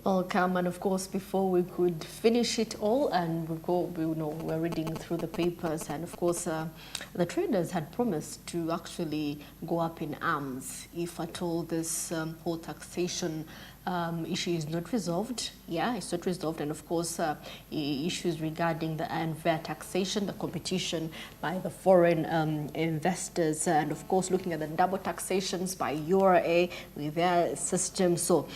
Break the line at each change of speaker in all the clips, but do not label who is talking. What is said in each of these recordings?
Welcome, and of course, before we could finish it all, and we're reading through the papers, and of course, the traders had promised to actually go up in arms if at all this whole taxation issue is not resolved. Yeah, it's not resolved, and of course, issues regarding the unfair taxation, the competition by the foreign investors, and of course, looking at the double taxations by URA with their system. So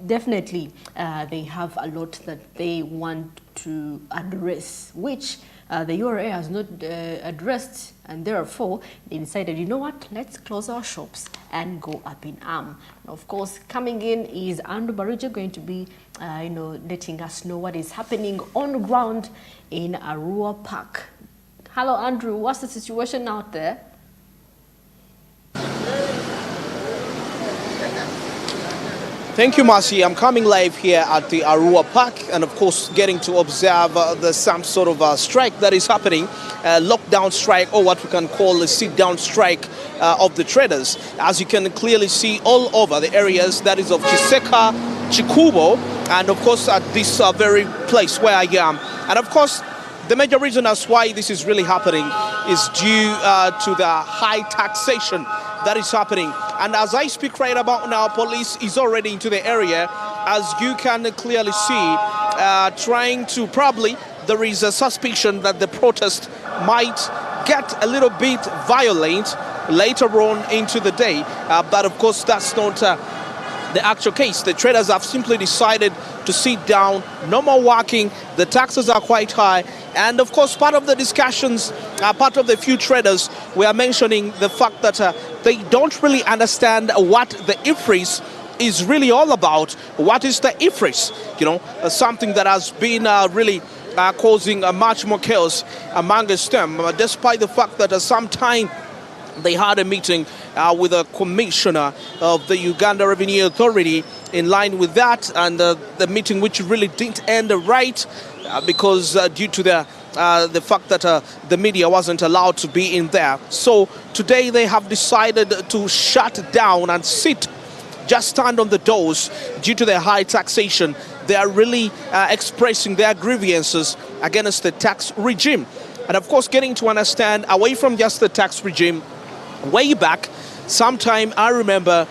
definitely, they have a lot that they want to address, which the URA has not addressed, and therefore they decided, you know what, let's close our shops and go up in arm. Now, of course, coming in is Andrew Barijo, going to be, letting us know what is happening on the ground in Arua Park. Hello, Andrew. What's the situation out there?
Thank you, Marcy. I'm coming live here at the Arua Park and, of course, getting to observe some sort of strike that is happening, lockdown strike, or what we can call a sit-down strike of the traders. As you can clearly see all over the areas, that is of Chiseka, Chikubo, and, of course, at this very place where I am. And, of course, the major reason as why this is really happening is due to the high taxation that is happening. And as I speak right about now, police is already into the area, as you can clearly see, trying to there is a suspicion that the protest might get a little bit violent later on into the day. But of course, that's not the actual case. The traders have simply decided to sit down, no more working. The taxes are quite high. And of course, part of the discussions, part of the few traders, we are mentioning the fact that they don't really understand what the IFRIS is really all about. What is the IFRIS? Something that has been really causing much more chaos amongst them, despite the fact that sometime they had a meeting with a commissioner of the Uganda Revenue Authority in line with that, and the meeting which really didn't end right because due to the fact that the media wasn't allowed to be in there. So today they have decided to shut down and just stand on the doors due to the high taxation. They are really expressing their grievances against the tax regime. And of course, getting to understand, away from just the tax regime, way back, sometime I remember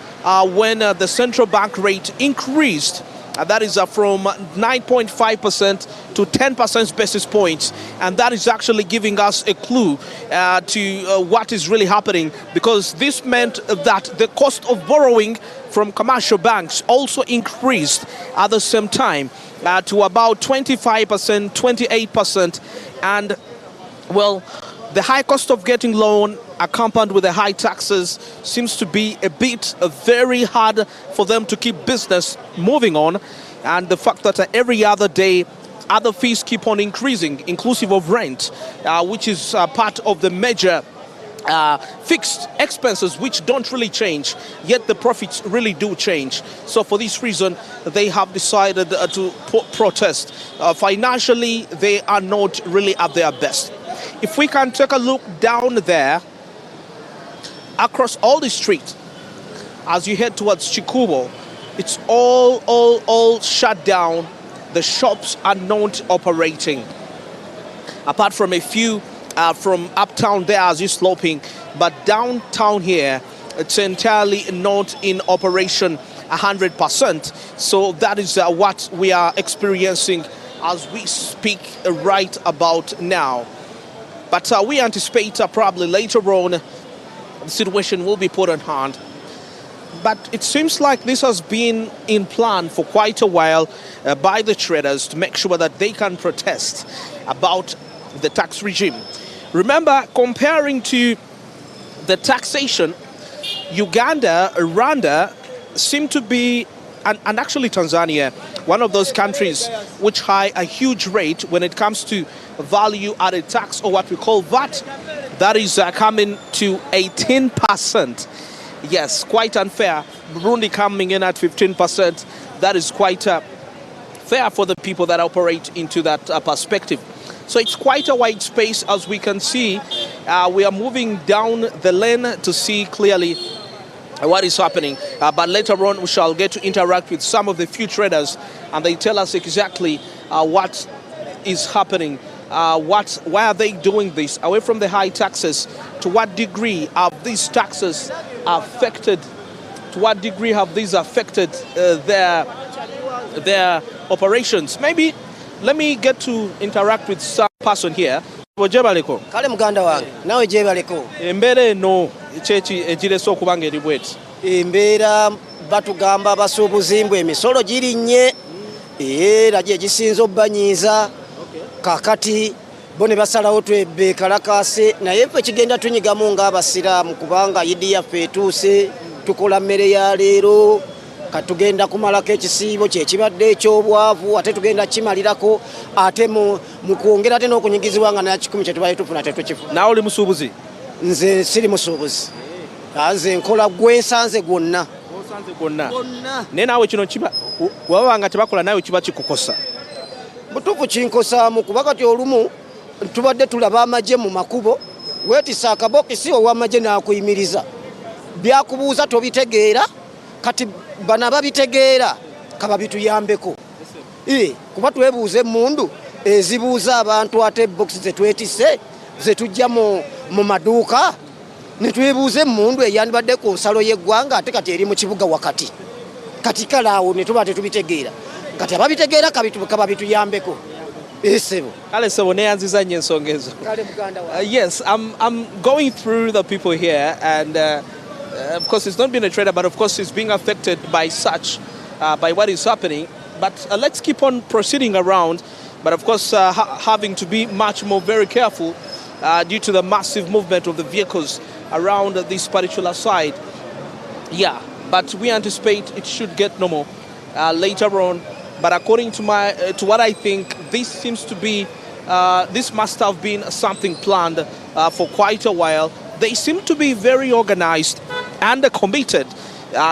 when the central bank rate increased, that is from 9.5% to 10% basis points. And that is actually giving us a clue to what is really happening, because this meant that the cost of borrowing from commercial banks also increased at the same time to about 25%, 28%. And, well, the high cost of getting loan accompanied with the high taxes seems to be a bit very hard for them to keep business moving on. And the fact that every other day other fees keep on increasing, inclusive of rent, which is part of the major fixed expenses which don't really change, yet the profits really do change. So for this reason, they have decided to protest. Financially, they are not really at their best. If we can take a look down there, across all the streets, as you head towards Chikubo, it's all shut down. The shops are not operating, apart from a few from uptown there as you're sloping. But downtown here, it's entirely not in operation 100%. So that is what we are experiencing as we speak right about now. But we anticipate probably later on the situation will be put on hand. But it seems like this has been in plan for quite a while by the traders to make sure that they can protest about the tax regime. Remember, comparing to the taxation, Uganda, Rwanda seem to be, and actually Tanzania, one of those countries which have a huge rate when it comes to value-added tax, or what we call VAT, that is coming to 18%. Yes, quite unfair. Burundi coming in at 15%. That is quite fair for the people that operate into that perspective. So it's quite a wide space, as we can see. We are moving down the lane to see clearly what is happening. But later on, we shall get to interact with some of the few traders, and they tell us exactly what is happening. Why are they doing this? Away from the high taxes, to what degree have these taxes affected? To what degree have these affected their operations? Maybe let me get to interact with some person here. Ojebaleko.
Kale muganda wange nawe jebaleko.
Embera eno chechi ejirese okubanga eri bweti.
Embera batugamba abasuubuzimbwa emisolo girinnye. Era gye gisinza obbanyiiza. Kakati bo ne basalawo twebbe kalakase naye ffe kigenda tunyigamu ng'abasiraamu kubanga yidi yaffe etuuse tukola mmere ya leero katugenda kumalako ekisiibo kyekibadde ekyobwavu ate tugenda kimalirako ate mu kwongera ate n'okunyigizibwa nga na 10 kye tubaye tufuna tetukifuna.
Nawe oli musuubuzi?
Nze siri musuubuzi. Nze nkola gwensanze gwonna.
Gwensanze gwonna? Naye naawe kino kiba wabanga tebakola nawe kiba kikukosa?
Butuufu kinkosaamu kuba kati olumu tubadde tulaba amagye mu makubo weetisa akabokisi ow'amagye n'akuyimiriza byakubuuza tobitegeera kati bana babitegeera kaba bituyambeko kuba twebuuza emmundu ezibuuza abantu ate bokisi zetwetise zetujja mu maduuka ne twebuuza emmundu eyandibadde ku nsalo y'eggwanga ate kati eri mu kibuga wakati kati kale awo ne tuba tetubitegeera kati ababitegeera kaba bituyambeko. Yes,
I'm going through the people here, and of course, it's not been a trader, but of course, it's being affected by such, by what is happening. But let's keep on proceeding around, but of course, having to be much more very careful due to the massive movement of the vehicles around this particular side. Yeah, but we anticipate it should get normal later on. But according to what I think, this seems to be, this must have been something planned for quite a while. They seem to be very organized and committed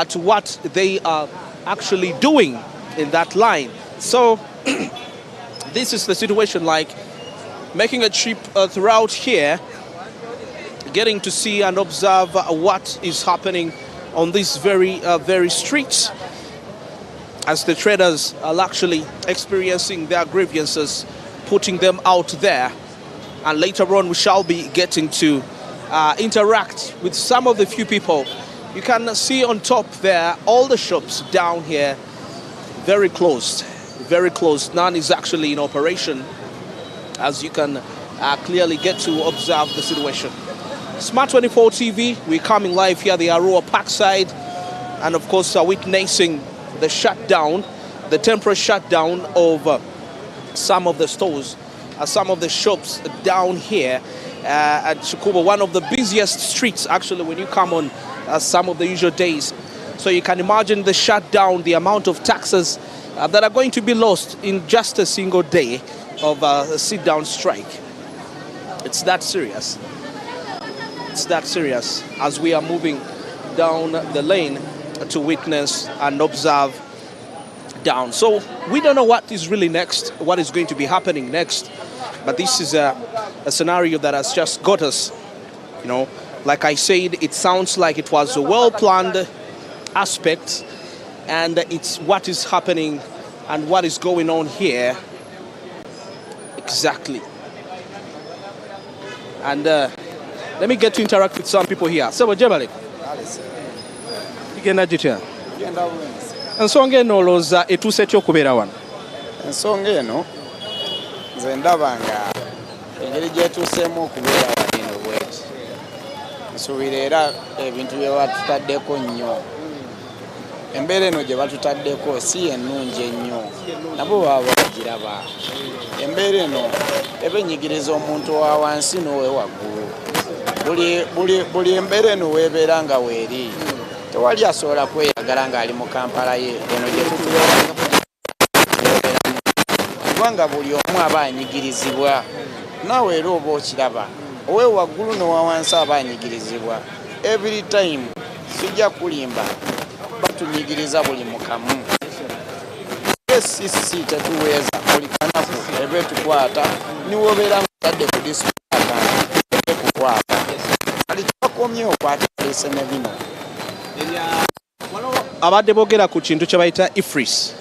to what they are actually doing in that line. So this is the situation, like making a trip throughout here, getting to see and observe what is happening on these very streets, as the traders are actually experiencing their grievances, putting them out there. And later on, we shall be getting to interact with some of the few people. You can see on top there, all the shops down here, very closed, very closed. None is actually in operation, as you can clearly get to observe the situation. Smart 24 TV, we're coming live here at the Arua Parkside, and of course, witnessing the shutdown, the temporary shutdown of some of the stores, some of the shops down here at Chukuba, one of the busiest streets actually when you come on some of the usual days. So you can imagine the shutdown, the amount of taxes that are going to be lost in just a single day of a sit-down strike. It's that serious. It's that serious as we are moving down the lane to witness and observe down. So we don't know what is really next, what is going to be happening next, but this is a scenario that has just got us, you know. Like I said, it sounds like it was a well-planned aspect, and it's what is happening and what is going on here exactly. And let me get to interact with some people here. So, Jebalik. Ensonga eno olowooza etuuse etya okubeera wano?
Ensonga eno nze ndaba nga engeri gyetuuseemu okubeera wano bweti. Nsuubira era ebintu bye batutaddeko nnyo. Embeera eno gye batutaddeko si ennungi ennyo. Nabo baba bagiraba. Embeera eno ebenyigiriza omuntu wa wansi n'owe waggulu. Buli embeera eno weebeera nga weeri. Tewali asobola kweyagala ng'ali mu Kampala ye. Eno gye tutubeera kubanga buli omu aba anyigirizibwa. Naawe era oba okiraba. Owe waggulu n'owa wansi aba anyigirizibwa. Every time sijja kulimba batunyigiriza buli mukamu. Sisi tetuweeza buli kanafu ebe tukwata niwo obeera ng'otadde ku disitulikiti kukwata. Ali twakomye okwata leese ne bino.
abadde boogera ku kintu kye bayita ifris.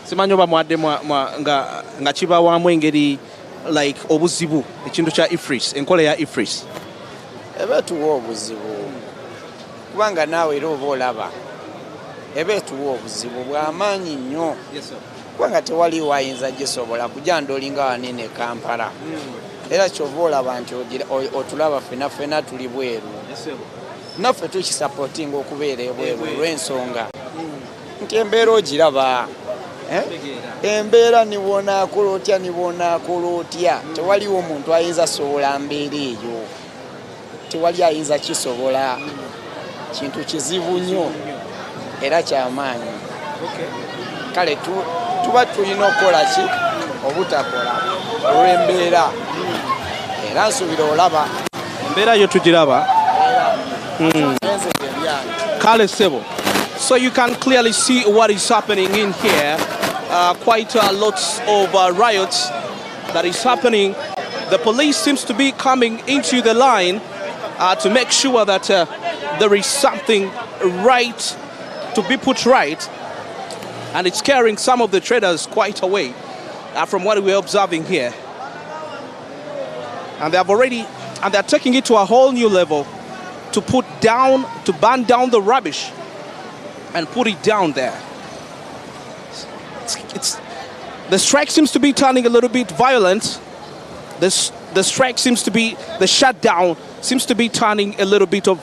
Simanyi oba mwadde nga kibawaamu engeri like obuzibu ekintu kya ifris, enkola ya ifris.
Ebeetuwa obuzibu kubanga naawe era oba olaba ebeetuwa obuzibu bw'amaanyi nnyo kubanga tewaliwo ayinza gisobola kujja olinga wanene Kampala era kyova olaba nti otulaba ffena tuli bweru naffe tukisapootinga okubeera ebweru olw'ensonga nti embeera ogiraba embeera niwonaakola otya tewaliwo omuntu ayinza sobola mbeera eyo tewali ayinza kisobola kintu kizibu nnyo era kyamaanyi kale tuba tulina okukola ki obutakola olw'embeera era nsuubira olaba
embeera yo tugiraba kale ssebo. So you can clearly see what is happening in here. Quite lots of riots that is happening. The police seems to be coming into the line to make sure that there is something right to be put right, and it's carrying some of the traders quite away from what we're observing here. And they're taking it to a whole new level to burn down the rubbish and put it down there. The strike seems to be turning a little bit violent. The shutdown seems to be turning a little bit of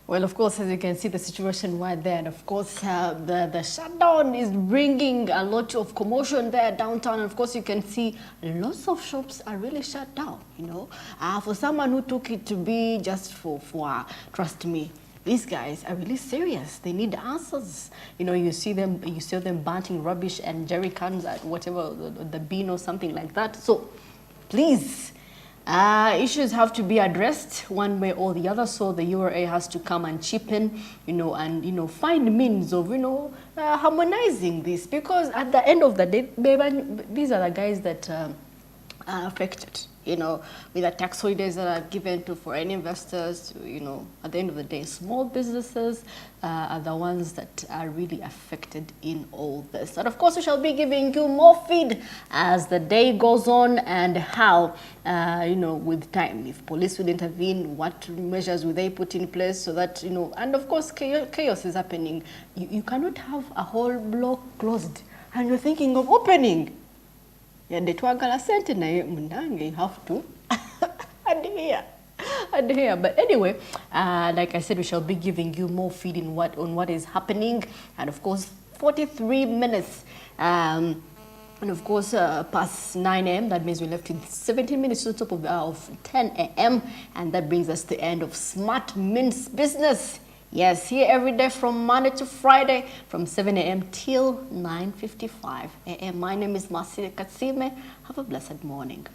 Well, of course, as you can see, the situation right there, and of course, the shutdown is bringing a lot of commotion there downtown. And of course, you can see lots of shops are really shut down, you know. For someone who took it to be just for trust me, these guys are really serious. They need answers. You know, you see them burning rubbish and jerry cans at whatever, the bin or something like that. So, please. Issues have to be addressed one way or the other, so the URA has to come and chip in, you know, and, you know, find means of, you know, harmonizing this, because at the end of the day, these are the guys that are affected, you know, with the tax holidays that are given to foreign investors, you know, at the end of the day, small businesses are the ones that are really affected in all this. And of course, we shall be giving you more feed as the day goes on, and how, you know, with time, if police will intervene, what measures will they put in place so that, you know, and of course, chaos is happening. You cannot have a whole block closed and you're thinking of opening. Yeah, you have to adhere. But anyway, like I said, we shall be giving you more feed on what is happening. And of course, 43 minutes. And of course, past 9 a.m., that means we left with 17 minutes to the top of 10 a.m. And that brings us to the end of Smart Mints Business. Yes, here every day from Monday to Friday from 7 a.m. till 9:55 a.m. My name is Marcia Katsime. Have a blessed morning.